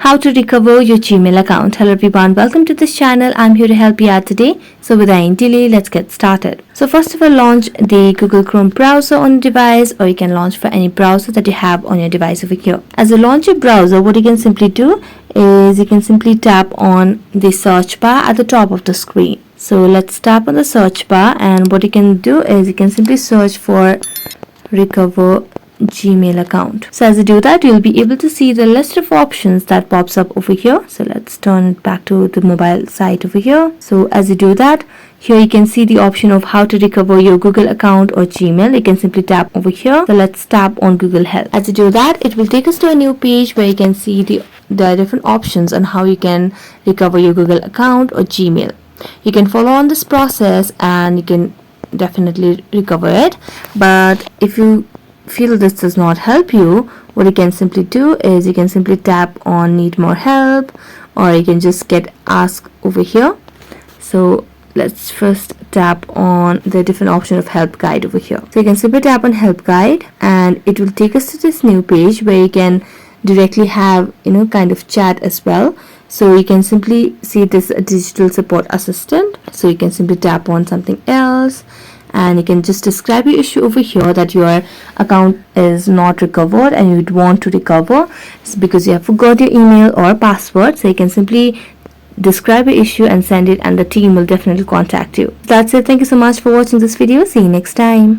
how to recover your Gmail account. Hello everyone, welcome to this channel. I'm here to help you out today. So without any delay, let's get started. So first of all, launch the Google Chrome browser on your device, or you can launch for any browser that you have on your device over here. As you launch your browser, what you can simply do is you can simply tap on the search bar at the top of the screen. So let's tap on the search bar, and what you can do is you can simply search for recover Gmail account. So as you do that, you'll be able to see the list of options that pops up over here. So let's turn it back to the mobile site over here. So as you do that, here you can see the option of how to recover your Google account or Gmail. You can simply tap over here. So let's tap on Google Help. As you do that, it will take us to a new page where you can see the different options on how you can recover your Google account or Gmail. You can follow on this process and you can definitely recover it. But if you feel this does not help you, what you can simply do is you can simply tap on need more help, or you can just get ask over here. So let's first tap on the different option of help guide over here. So you can simply tap on help guide, and it will take us to this new page where you can directly have kind of chat as well. So you can simply see this digital support assistant. So you can simply tap on something else, and you can just describe your issue over here, that your account is not recovered and you'd want to recover. It's because you have forgot your email or password. So you can simply describe your issue and send it, and the team will definitely contact you. That's it. Thank you so much for watching this video. See you next time.